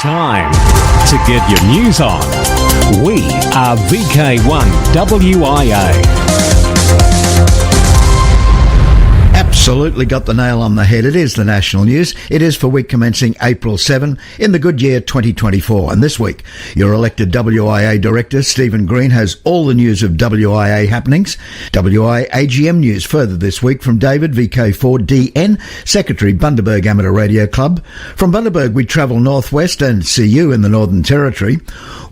Time to get your news on. We are VK1WIA. Absolutely got the nail on the head. It is the national news. It is for week commencing April 7 in the good year 2024. And this week, your elected WIA Director, Stephen Green, has all the news of WIA happenings. WIA AGM news further this week from David, VK4DN, Secretary, Bundaberg Amateur Radio Club. From Bundaberg, we travel northwest and see you in the Northern Territory.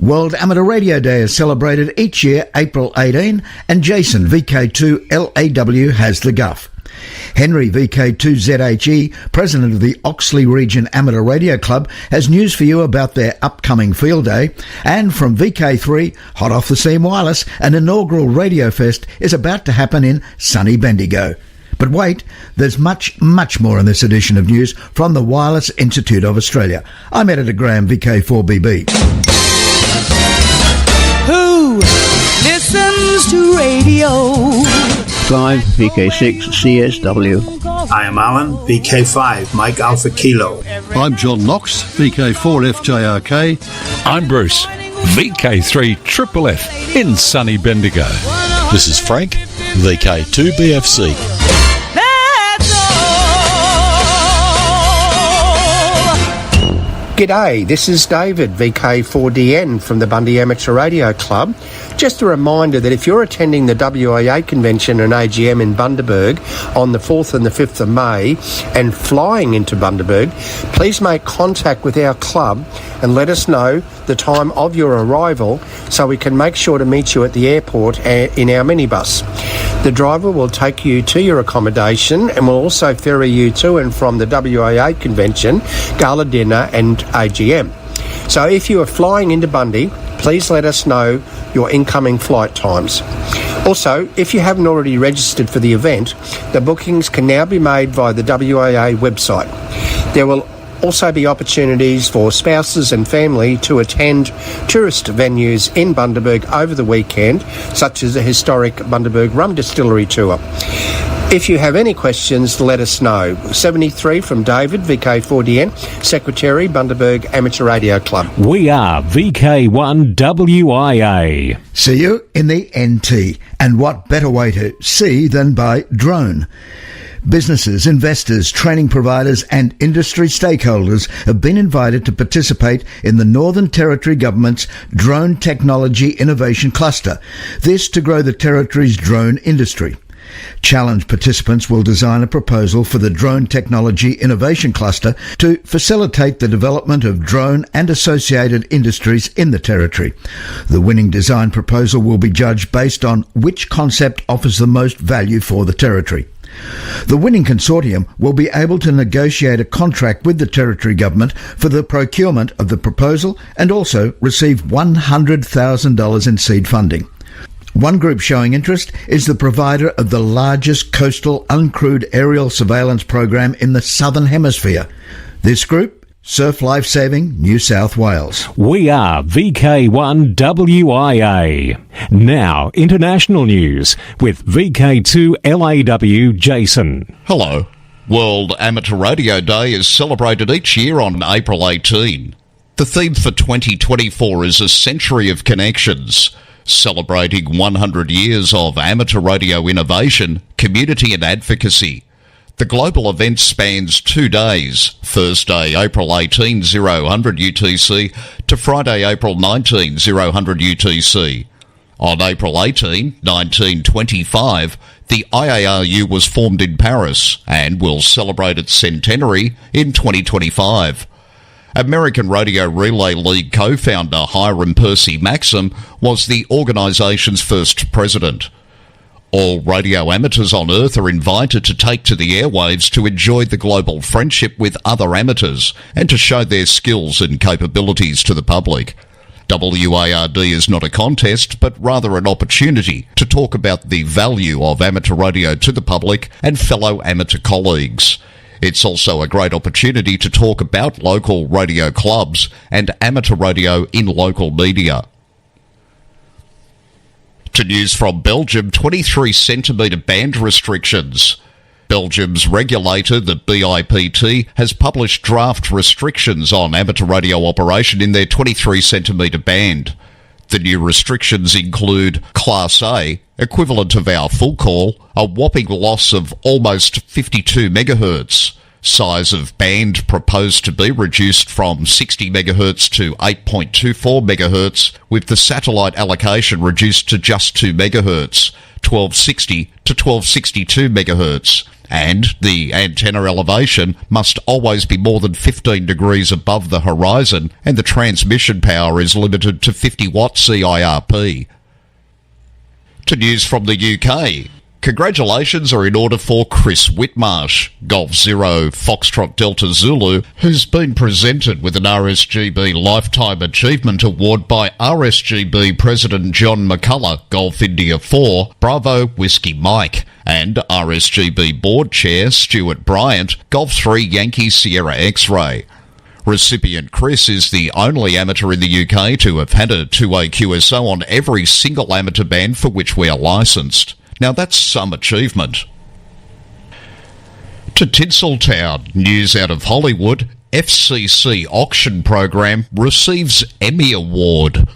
World Amateur Radio Day is celebrated each year, April 18, and Jason, VK2LAW, has the guff. Henry, VK2ZHE, President of the Oxley Region Amateur Radio Club, has news for you about their upcoming field day. And from VK3, hot off the seam wireless, an inaugural Radio Fest is about to happen in sunny Bendigo. But wait, there's much, much more in this edition of news from the Wireless Institute of Australia. I'm Editor Graham, VK4BB. Who listens to radio? Clive, VK6 CSW. I am Alan, VK5 Mike Alpha Kilo. I'm John Knox, VK4 FJRK. I'm Bruce, VK3 Triple F in sunny Bendigo. This is Frank, VK2 BFC. G'day, this is David, VK4DN from the Bundy Amateur Radio Club. Just a reminder that if you're attending the WIA convention and AGM in Bundaberg on the 4th and the 5th of May and flying into Bundaberg, please make contact with our club and let us know the time of your arrival so we can make sure to meet you at the airport in our minibus. The driver will take you to your accommodation and will also ferry you to and from the WIA convention, gala dinner and AGM. So if you are flying into Bundy, please let us know your incoming flight times. Also, if you haven't already registered for the event, the bookings can now be made via the WIA website. There will also be opportunities for spouses and family to attend tourist venues in Bundaberg over the weekend, such as the historic Bundaberg Rum Distillery Tour. If you have any questions, let us know. 73 from David, VK4DN, Secretary, Bundaberg Amateur Radio Club. We are VK1WIA. See you in the NT. And what better way to see than by drone? Businesses, investors, training providers and industry stakeholders have been invited to participate in the Northern Territory Government's Drone Technology Innovation Cluster, this to grow the Territory's drone industry. Challenge participants will design a proposal for the Drone Technology Innovation Cluster to facilitate the development of drone and associated industries in the Territory. The winning design proposal will be judged based on which concept offers the most value for the Territory. The winning consortium will be able to negotiate a contract with the Territory Government for the procurement of the proposal and also receive $100,000 in seed funding. One group showing interest is the provider of the largest coastal uncrewed aerial surveillance program in the Southern Hemisphere. This group, Surf Life Saving New South Wales. We are VK1WIA. Now, international news with VK2LAW Jason. Hello. World Amateur Radio Day is celebrated each year on April 18. The theme for 2024 is A Century of Connections, celebrating 100 years of amateur radio innovation, community and advocacy. The global event spans 2 days, Thursday, April 18, 0000 UTC, to Friday, April 19, 0000 UTC. On April 18, 1925, the IARU was formed in Paris and will celebrate its centenary in 2025. American Radio Relay League co-founder Hiram Percy Maxim was the organisation's first president. All radio amateurs on Earth are invited to take to the airwaves to enjoy the global friendship with other amateurs and to show their skills and capabilities to the public. WARD is not a contest, but rather an opportunity to talk about the value of amateur radio to the public and fellow amateur colleagues. It's also a great opportunity to talk about local radio clubs and amateur radio in local media. To news from Belgium, 23 centimetre band restrictions. Belgium's regulator, the BIPT, has published draft restrictions on amateur radio operation in their 23-centimetre band. The new restrictions include Class A, equivalent of our full call, a whopping loss of almost 52 megahertz. Size of band proposed to be reduced from 60 megahertz to 8.24 megahertz, with the satellite allocation reduced to just 2 megahertz, 1260 to 1262 megahertz. And the antenna elevation must always be more than 15 degrees above the horizon, and the transmission power is limited to 50 watt CIRP. To news from the UK. Congratulations are in order for Chris Whitmarsh, Golf Zero Foxtrot Delta Zulu, who's been presented with an RSGB Lifetime Achievement Award by RSGB President John McCullough, Golf India 4, Bravo Whiskey Mike, and RSGB Board Chair Stuart Bryant, Golf 3 Yankee Sierra X-Ray. Recipient Chris is the only amateur in the UK to have had a 2A QSO on every single amateur band for which we are licensed. Now that's some achievement. To Tinseltown, news out of Hollywood, FCC auction program receives Emmy Award.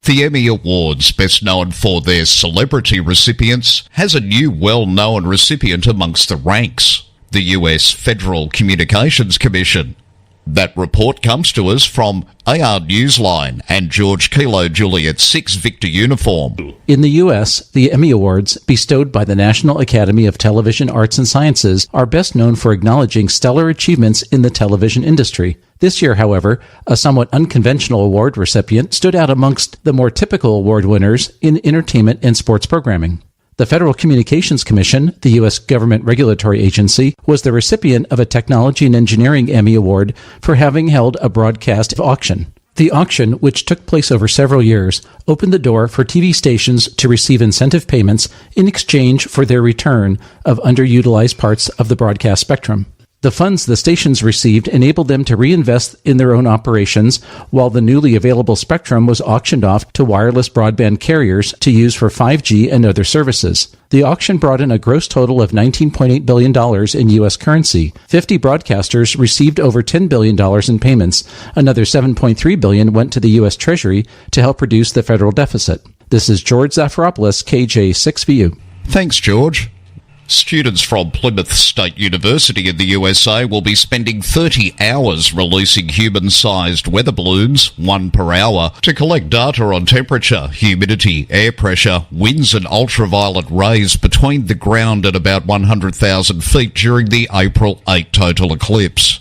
The Emmy Awards, best known for their celebrity recipients, has a new well-known recipient amongst the ranks, the US Federal Communications Commission. That report comes to us from AR Newsline and George Kilo Juliet 6 Victor Uniform. In the U.S., the Emmy Awards, bestowed by the National Academy of Television Arts and Sciences, are best known for acknowledging stellar achievements in the television industry. This year, however, a somewhat unconventional award recipient stood out amongst the more typical award winners in entertainment and sports programming. The Federal Communications Commission, the U.S. government regulatory agency, was the recipient of a Technology and Engineering Emmy Award for having held a broadcast auction. The auction, which took place over several years, opened the door for TV stations to receive incentive payments in exchange for their return of underutilized parts of the broadcast spectrum. The funds the stations received enabled them to reinvest in their own operations, while the newly available spectrum was auctioned off to wireless broadband carriers to use for 5G and other services. The auction brought in a gross total of $19.8 billion in U.S. currency. 50 broadcasters received over $10 billion in payments. Another $7.3 billion went to the U.S. Treasury to help reduce the federal deficit. This is George Zafiropoulos, KJ6VU. Thanks, George. Students from Plymouth State University in the USA will be spending 30 hours releasing human-sized weather balloons, 1 per hour, to collect data on temperature, humidity, air pressure, winds and ultraviolet rays between the ground and about 100,000 feet during the April 8 total eclipse.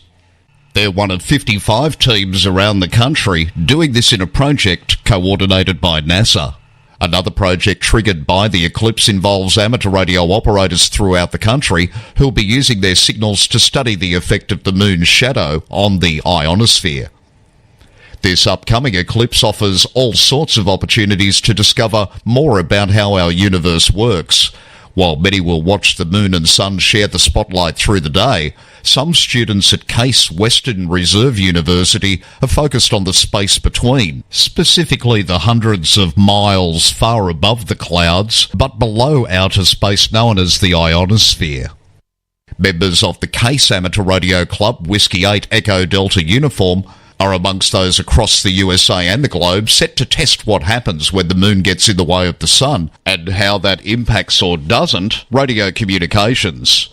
They're one of 55 teams around the country doing this in a project coordinated by NASA. Another project triggered by the eclipse involves amateur radio operators throughout the country who will be using their signals to study the effect of the moon's shadow on the ionosphere. This upcoming eclipse offers all sorts of opportunities to discover more about how our universe works. While many will watch the moon and sun share the spotlight through the day, some students at Case Western Reserve University are focused on the space between, specifically the hundreds of miles far above the clouds, but below outer space known as the ionosphere. Members of the Case Amateur Radio Club Whiskey 8 Echo Delta Uniform are amongst those across the USA and the globe set to test what happens when the moon gets in the way of the sun and how that impacts or doesn't radio communications.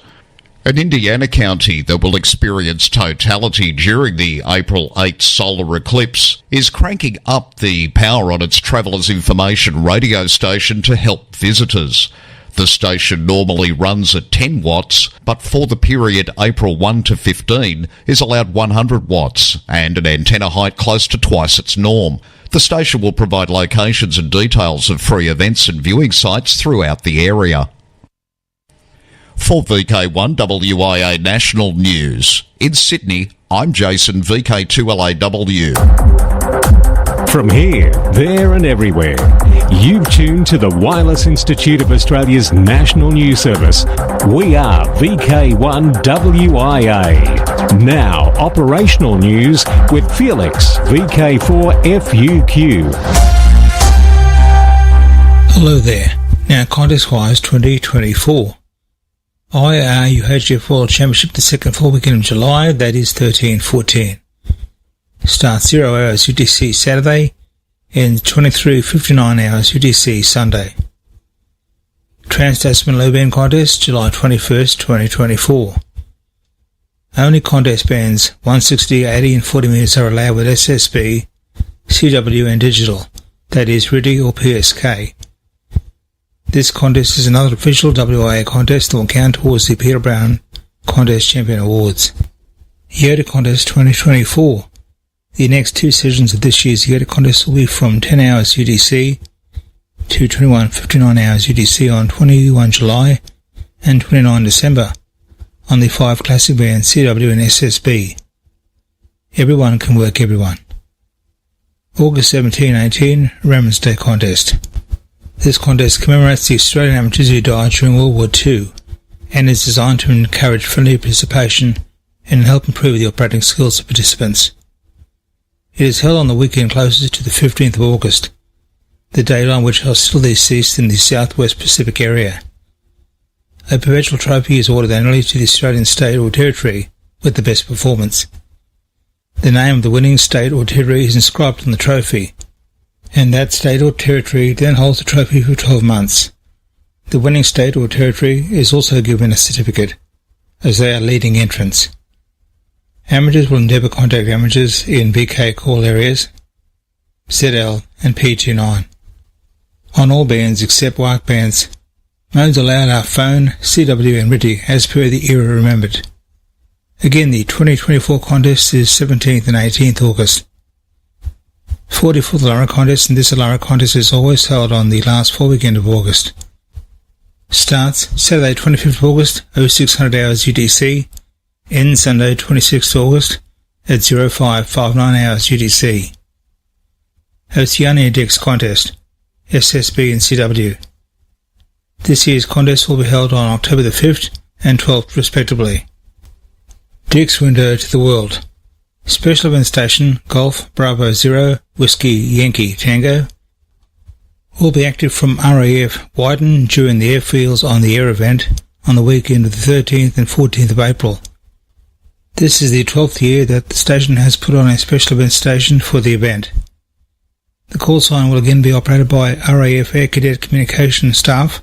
An Indiana county that will experience totality during the April 8 solar eclipse is cranking up the power on its Travelers Information radio station to help visitors. The station normally runs at 10 watts, but for the period April 1 to 15 is allowed 100 watts and an antenna height close to twice its norm. The station will provide locations and details of free events and viewing sites throughout the area. For VK1 WIA National News, in Sydney, I'm Jason, VK2LAW. From here, there and everywhere, you've tuned to the Wireless Institute of Australia's National News Service. We are VK1WIA. Now, operational news with Felix, VK4FUQ. Hello there. Now, contest-wise 2024. IRUHF World Championship the second full weekend of July, that is 13-14. Starts 0 hours UTC Saturday and 23:59 hours UTC Sunday. Trans-Tasman Low Band Contest, July 21st, 2024. Only contest bands 160, 80 and 40 metres are allowed with SSB, CW and digital, that is RIDI or PSK. This contest is another official WIA contest that will count towards the Peter Brown Contest Champion Awards. Yoda Contest 2024. The next two sessions of this year's Yoda Contest will be from 10 hours UTC to 21:59 hours UTC on 21 July and 29 December on the 5 classic bands CW and SSB. Everyone can work everyone. August 17-18 Remembrance Day Contest. This contest commemorates the Australian amateurs who died during World War II and is designed to encourage friendly participation and help improve the operating skills of participants. It is held on the weekend closest to the 15th of August, the date on which hostilities ceased in the Southwest Pacific area. A perpetual trophy is awarded annually to the Australian state or territory with the best performance. The name of the winning state or territory is inscribed on the trophy, and that state or territory then holds the trophy for 12 months. The winning state or territory is also given a certificate, as they are leading entrants. Amateurs will endeavour contact amateurs in VK call areas, ZL and P29. On all bands except WARC bands, modes allowed are phone, CW and RIDI as per the era remembered. Again, the 2024 contest is 17th and 18th August. 44th Alara Contest, and this Alara Contest is always held on the last full weekend of August. Starts Saturday 25th August, 0600 hours UTC, ends Sunday 26th August at 0559 hours UTC. Oceania Index Contest, SSB and CW. This year's contest will be held on October the 5th and 12th respectively. Dick's Window to the World. Special event station Golf Bravo 0 Whiskey Yankee Tango will be active from RAF Wyden during the airfields on the air event on the weekend of the 13th and 14th of April. This is the 12th year that the station has put on a special event station for the event. The call sign will again be operated by RAF Air Cadet Communication staff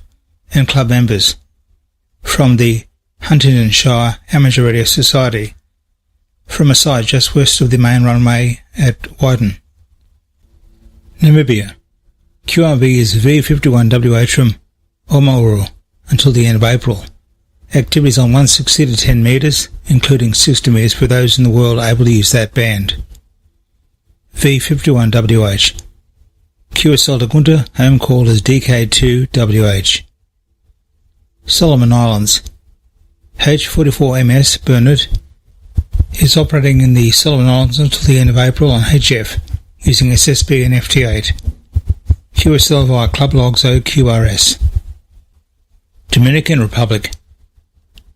and club members from the Huntingdon Shire Amateur Radio Society, from a site just west of the main runway at Wyden. Namibia. QRV is V51WH from Omauru until the end of April. Activities on 160 to 10 metres, including 60 metres for those in the world able to use that band. V51WH. QSL de Gunta, home call is DK2WH. Solomon Islands. H44MS Bernard is operating in the Solomon Islands until the end of April on HF using SSB and FT8. QSL via Club Logs OQRS. Dominican Republic.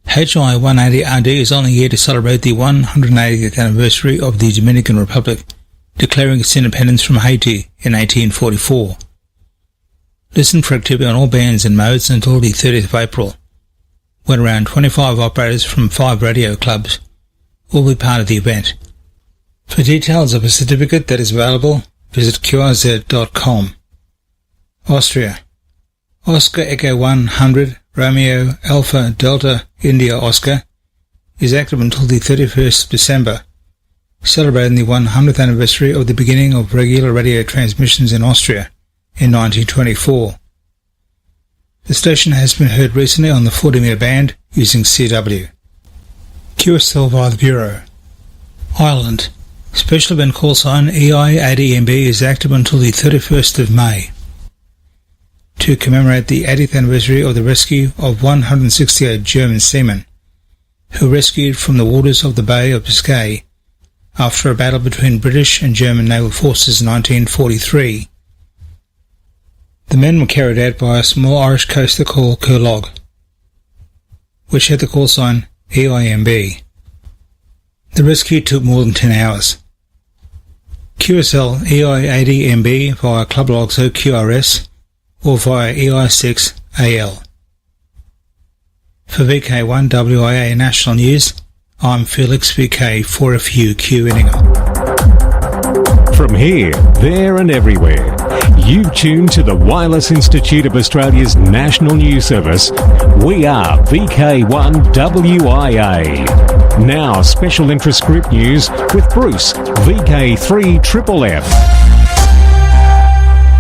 HI-180RD is on the air to celebrate the 180th anniversary of the Dominican Republic, declaring its independence from Haiti in 1844. Listen for activity on all bands and modes until the 30th of April, when around 25 operators from 5 radio clubs will be part of the event. For details of a certificate that is available, visit qrz.com. Austria. Oscar Echo 100 Romeo Alpha Delta India Oscar is active until the 31st of December, celebrating the 100th anniversary of the beginning of regular radio transmissions in Austria in 1924. The station has been heard recently on the 40-metre band using CW. QSL via the Bureau. Ireland. Special event call sign EI80MB is active until the 31st of May to commemorate the 80th anniversary of the rescue of 168 German seamen who rescued from the waters of the Bay of Biscay after a battle between British and German naval forces in 1943. The men were carried out by a small Irish coaster called Curlog, which had the call sign EIMB. The rescue took more than 10 hours. QSL EI80MB via Club Logs OQRS or via EI6AL. For VK1WIA National News, I'm Felix VK4FUQ Inningham. From here, there and everywhere, you've tuned to the Wireless Institute of Australia's National News Service. We are VK1WIA. Now, special interest group news with Bruce, VK3FFF.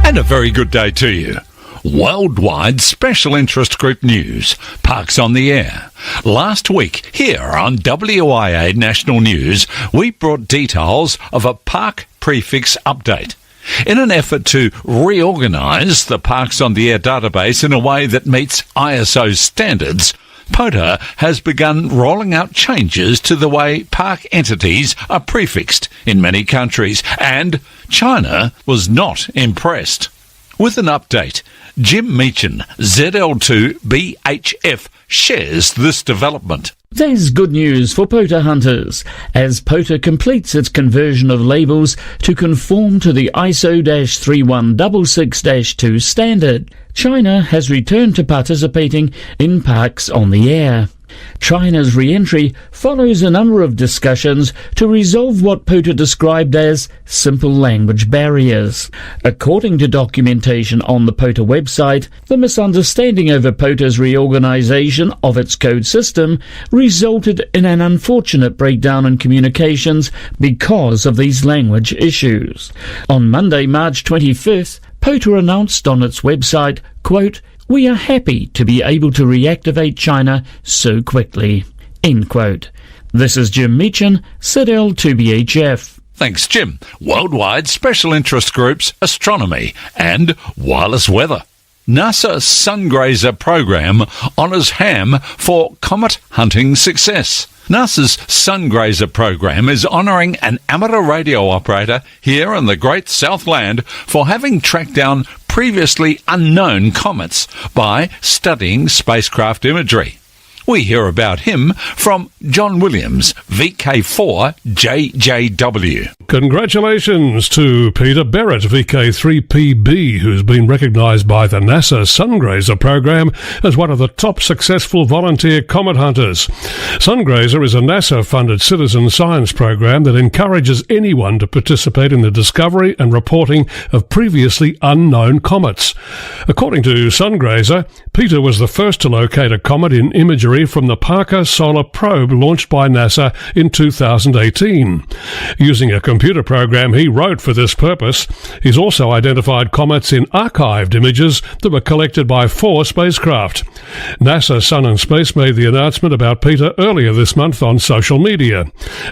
And a very good day to you. Worldwide special interest group news. Parks on the Air. Last week, here on WIA National News, we brought details of a park prefix update. In an effort to reorganise the Parks on the Air database in a way that meets ISO standards, POTA has begun rolling out changes to the way park entities are prefixed in many countries, and China was not impressed. With an update, Jim Meechan, ZL2BHF, shares this development. There's good news for POTA hunters, as POTA completes its conversion of labels to conform to the ISO-3166-2 standard. China has returned to participating in Parks on the Air. China's re-entry follows a number of discussions to resolve what POTA described as simple language barriers. According to documentation on the POTA website, the misunderstanding over POTA's reorganisation of its code system resulted in an unfortunate breakdown in communications because of these language issues. On Monday, March 25th, POTA announced on its website, quote, "We are happy to be able to reactivate China so quickly." End quote. This is Jim Meechan, ZL2BHF. Thanks, Jim. Worldwide special interest groups, astronomy and wireless weather. NASA's Sungrazer program honours ham for comet hunting success. NASA's Sungrazer program is honouring an amateur radio operator here in the Great Southland for having tracked down previously unknown comets by studying spacecraft imagery. We hear about him from John Williams, VK4JJW. Congratulations to Peter Barrett, VK3PB, who's been recognised by the NASA Sungrazer program as one of the top successful volunteer comet hunters. Sungrazer is a NASA-funded citizen science program that encourages anyone to participate in the discovery and reporting of previously unknown comets. According to Sungrazer, Peter was the first to locate a comet in imagery from the Parker Solar Probe launched by NASA in 2018. Using a computer program he wrote for this purpose, he's also identified comets in archived images that were collected by 4 spacecraft. NASA Sun and Space made the announcement about Peter earlier this month on social media.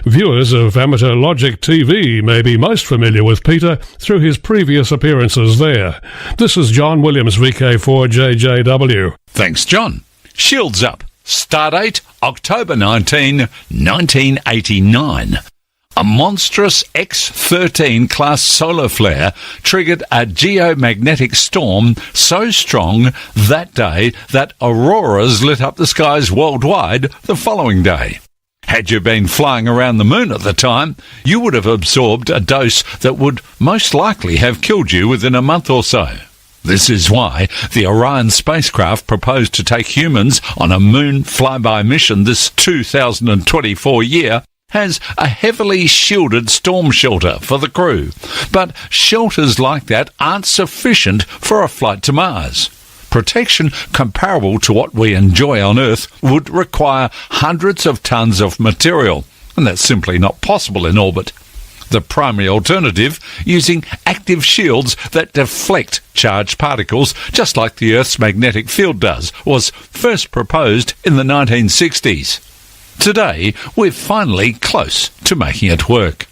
Viewers of Amateur Logic TV may be most familiar with Peter through his previous appearances there. This is John Williams, VK4JJW. Thanks, John. Shields up. Stardate, October 19, 1989. A monstrous X-13 class solar flare triggered a geomagnetic storm so strong that day that auroras lit up the skies worldwide the following day. Had you been flying around the moon at the time, you would have absorbed a dose that would most likely have killed you within a month or so. This is why the Orion spacecraft proposed to take humans on a moon flyby mission this 2024 year has a heavily shielded storm shelter for the crew. But shelters like that aren't sufficient for a flight to Mars. Protection comparable to what we enjoy on Earth would require hundreds of tons of material, and that's simply not possible in orbit. The primary alternative, using active shields that deflect charged particles, just like the Earth's magnetic field does, was first proposed in the 1960s. Today, we're finally close to making it work.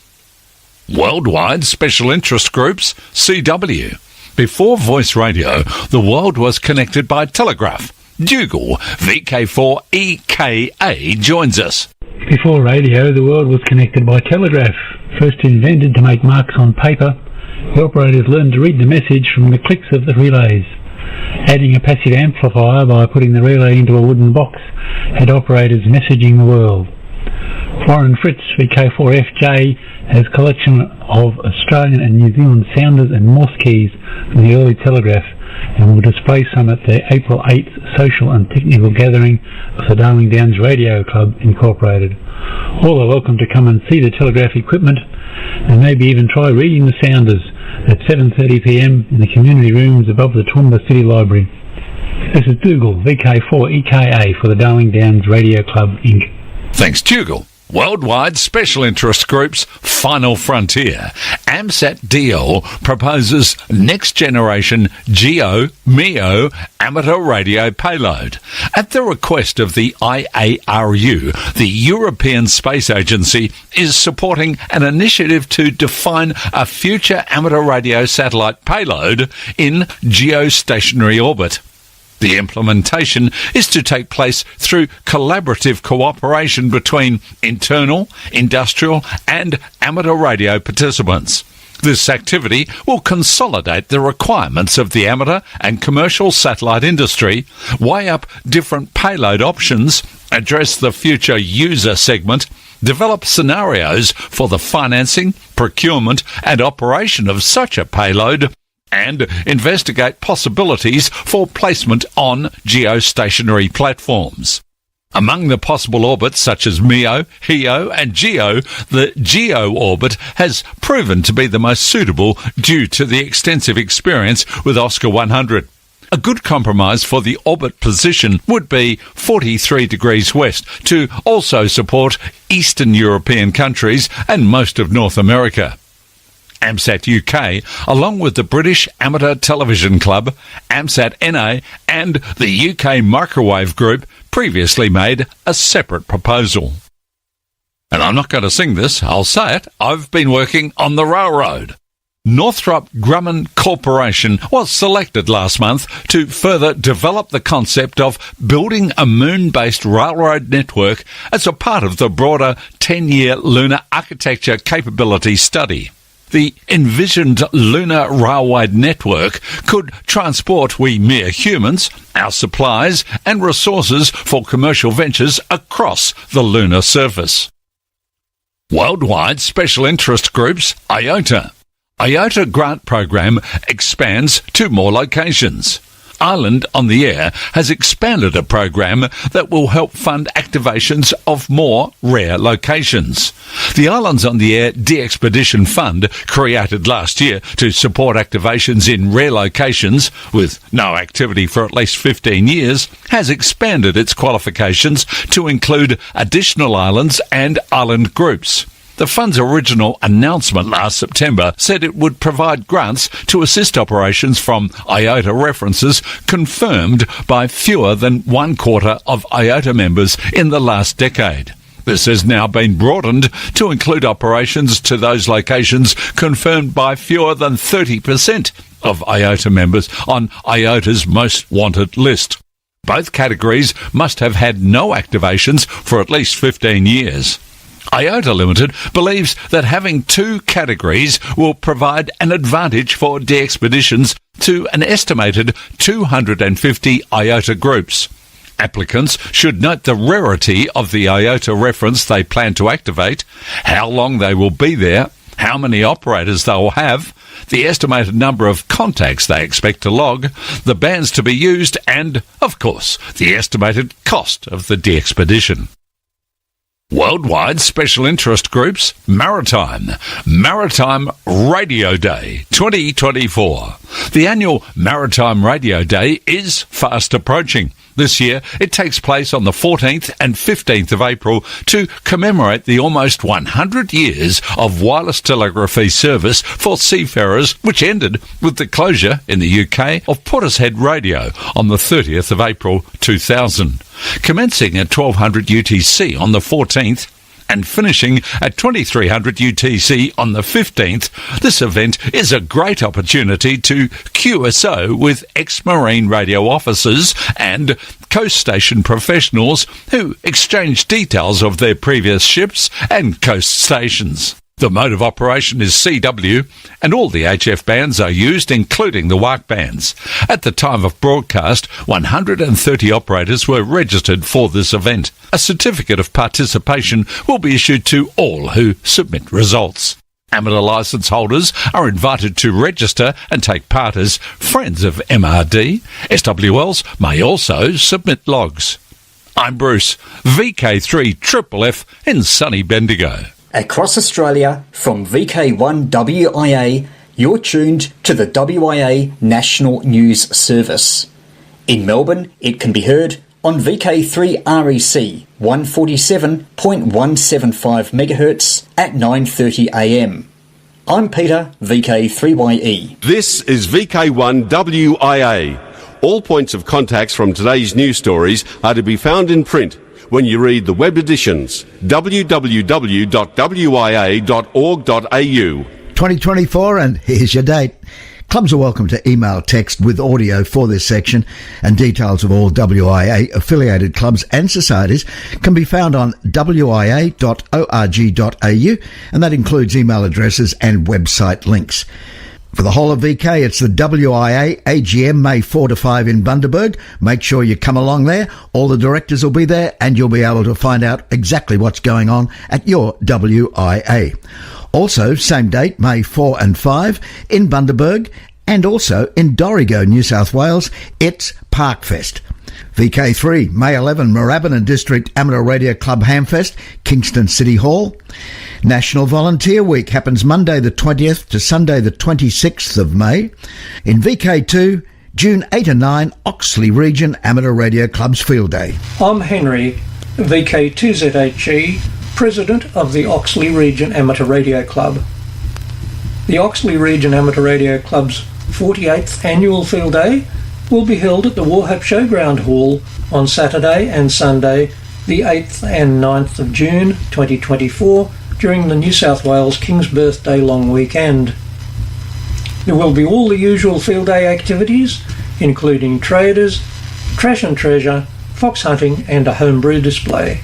Worldwide special interest groups, CW. Before voice radio, the world was connected by telegraph. Dougal, VK4EKA, joins us. Before radio, the world was connected by telegraph. First invented to make marks on paper, the operators learned to read the message from the clicks of the relays. Adding a passive amplifier by putting the relay into a wooden box had operators messaging the world. Warren Fritz, VK4FJ, has a collection of Australian and New Zealand sounders and Morse keys from the early telegraph, and will display some at the April 8th social and technical gathering of the Darling Downs Radio Club Incorporated. All are welcome to come and see the telegraph equipment and maybe even try reading the sounders at 7:30pm in the community rooms above the Toowoomba City Library. This is Dougal, VK4EKA for the Darling Downs Radio Club Inc. Thanks, Dougal. Worldwide Special Interest Group's Final Frontier. AMSAT DL proposes next generation GEO, MEO amateur radio payload. At the request of the IARU, the European Space Agency is supporting an initiative to define a future amateur radio satellite payload in geostationary orbit. The implementation is to take place through collaborative cooperation between internal, industrial and amateur radio participants. This activity will consolidate the requirements of the amateur and commercial satellite industry, weigh up different payload options, address the future user segment, develop scenarios for the financing, procurement and operation of such a payload, and investigate possibilities for placement on geostationary platforms. Among the possible orbits such as MEO, HEO and GEO, the GEO orbit has proven to be the most suitable due to the extensive experience with Oscar 100. A good compromise for the orbit position would be 43 degrees west to also support Eastern European countries and most of North America. AMSAT UK, along with the British Amateur Television Club, AMSAT NA and the UK Microwave Group previously made a separate proposal. And I'm not going to sing this, I'll say it, I've been working on the railroad. Northrop Grumman Corporation was selected last month to further develop the concept of building a moon-based railroad network as a part of the broader 10-year lunar architecture capability study. The envisioned lunar railway network could transport we mere humans, our supplies and resources for commercial ventures across the lunar surface. Worldwide Special Interest Groups, IOTA. IOTA grant program expands to more locations. Island on the Air has expanded a program that will help fund activations of more rare locations. The Islands on the Air De-Expedition Fund, created last year to support activations in rare locations with no activity for at least 15 years, has expanded its qualifications to include additional islands and island groups. The fund's original announcement last September said it would provide grants to assist operations from IOTA references confirmed by fewer than 1/4 of IOTA members in the last decade. This has now been broadened to include operations to those locations confirmed by fewer than 30% of IOTA members on IOTA's most wanted list. Both categories must have had no activations for at least 15 years. IOTA Limited believes that having two categories will provide an advantage for de-expeditions to an estimated 250 IOTA groups. Applicants should note the rarity of the IOTA reference they plan to activate, how long they will be there, how many operators they will have, the estimated number of contacts they expect to log, the bands to be used, and, of course, the estimated cost of the de-expedition. Worldwide Special Interest Groups, Maritime Radio Day 2024. The annual Maritime Radio Day is fast approaching. This year, it takes place on the 14th and 15th of April to commemorate the almost 100 years of wireless telegraphy service for seafarers, which ended with the closure in the UK of Portishead Radio on the 30th of April 2000. Commencing at 1200 UTC on the 14th, and finishing at 2300 UTC on the 15th, this event is a great opportunity to QSO with ex-Marine radio officers and coast station professionals who exchange details of their previous ships and coast stations. The mode of operation is CW, and all the HF bands are used, including the WARC bands. At the time of broadcast, 130 operators were registered for this event. A certificate of participation will be issued to all who submit results. Amateur licence holders are invited to register and take part as friends of MRD. SWLs may also submit logs. I'm Bruce, VK3FFF in sunny Bendigo. Across Australia, from VK1WIA, you're tuned to the WIA National News Service. In Melbourne, it can be heard on VK3REC 147.175 MHz at 9:30 AM. I'm Peter, VK3YE. This is VK1WIA. All points of contacts from today's news stories are to be found in print when you read the web editions, www.wia.org.au. 2024, and here's your date. Clubs are welcome to email text with audio for this section, and details of all WIA affiliated clubs and societies can be found on wia.org.au, and that includes email addresses and website links. For the whole of VK, it's the WIA AGM May 4 to 5 in Bundaberg. Make sure you come along there. All the directors will be there, and you'll be able to find out exactly what's going on at your WIA. Also, same date, May 4 and 5 in Bundaberg, and also in Dorrigo, New South Wales, it's Parkfest. VK3, May 11, Moorabbin District Amateur Radio Club Hamfest, Kingston City Hall. National Volunteer Week happens Monday the 20th to Sunday the 26th of May. In VK2, June 8 and 9, Oxley Region Amateur Radio Club's Field Day. I'm Henry, VK2ZHE, President of the Oxley Region Amateur Radio Club. The Oxley Region Amateur Radio Club's 48th Annual Field Day will be held at the Warhope Showground Hall on Saturday and Sunday, the 8th and 9th of June 2024, during the New South Wales King's Birthday long weekend. There will be all the usual field day activities, including traders, trash and treasure, fox hunting and a homebrew display.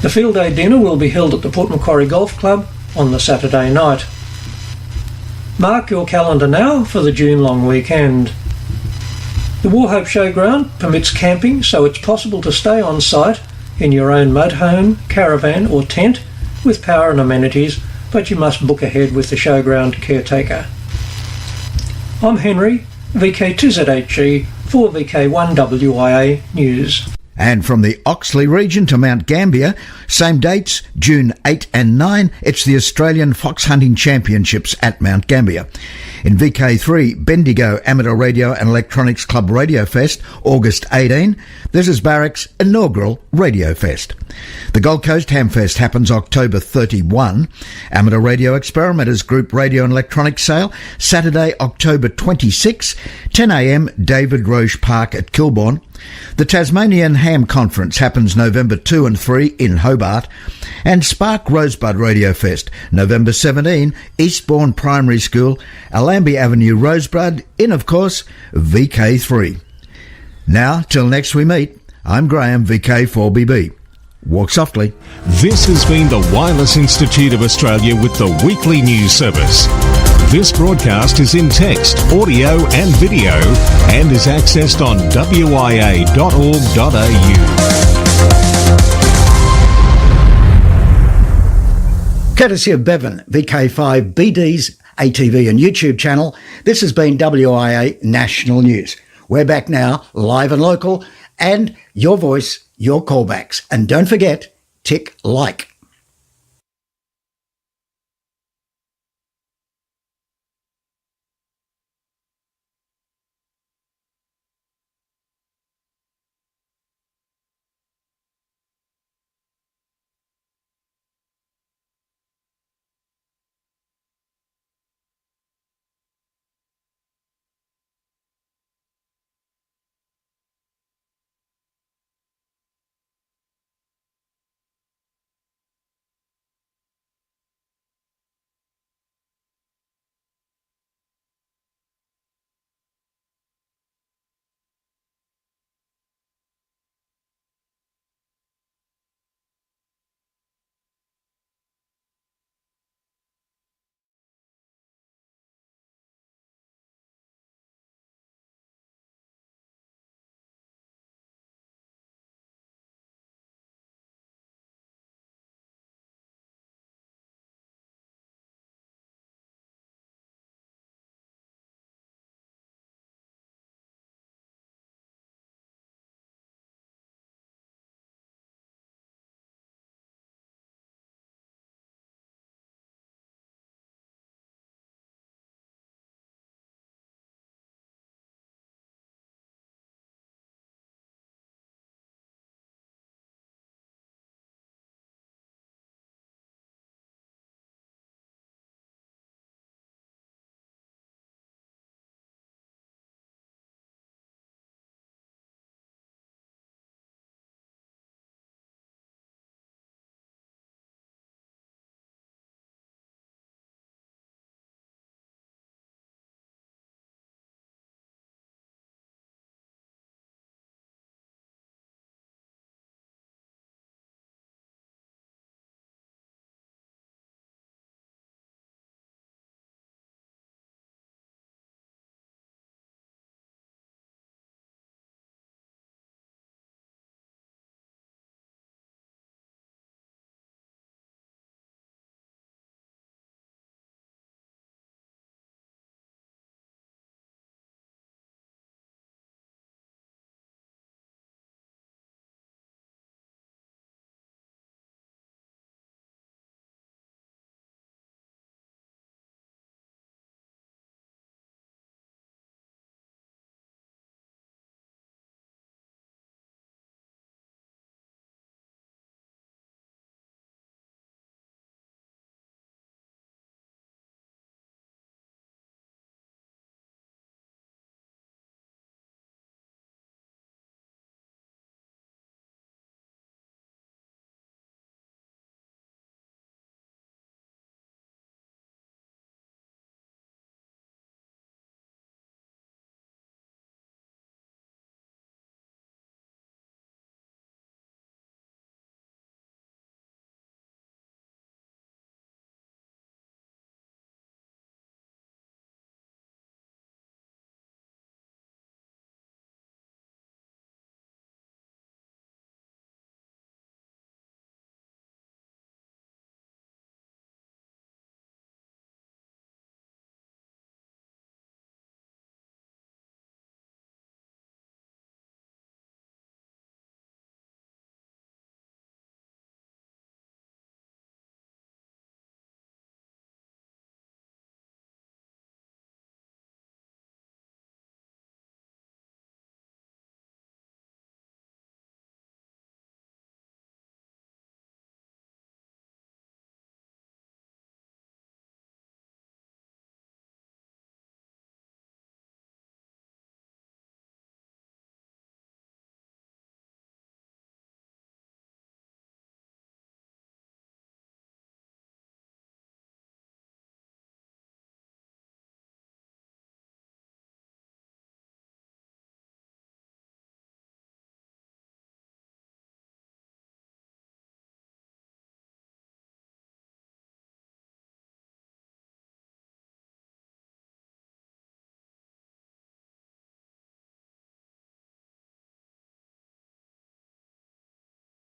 The field day dinner will be held at the Port Macquarie Golf Club on the Saturday night. Mark your calendar now for the June long weekend. The Warhope Showground permits camping, so it's possible to stay on site in your own motorhome, caravan or tent with power and amenities, but you must book ahead with the showground caretaker. I'm Henry, VK2ZHE for VK1WIA News. And from the Oxley region to Mount Gambier, same dates, June 8 and 9, it's the Australian Fox Hunting Championships at Mount Gambier. In VK3, Bendigo Amateur Radio and Electronics Club Radio Fest, August 18, this is Barrack's inaugural Radio Fest. The Gold Coast Hamfest happens October 31. Amateur Radio Experimenters Group Radio and Electronics Sale, Saturday, October 26, 10 a.m, David Roche Park at Kilbourne. The Tasmanian Ham Conference happens November 2 and 3 in Hobart, and Spark Rosebud Radio Fest, November 17, Eastbourne Primary School, Allambie Avenue, Rosebud, in, of course, VK3. Now, till next we meet, I'm Graham, VK4BB. Walk softly. This has been the Wireless Institute of Australia with the weekly news service. This broadcast is in text, audio and video and is accessed on wia.org.au. Courtesy of Bevan, VK5BD's ATV and YouTube channel, this has been WIA National News. We're back now, live and local, and your voice, your callbacks. And don't forget, tick like.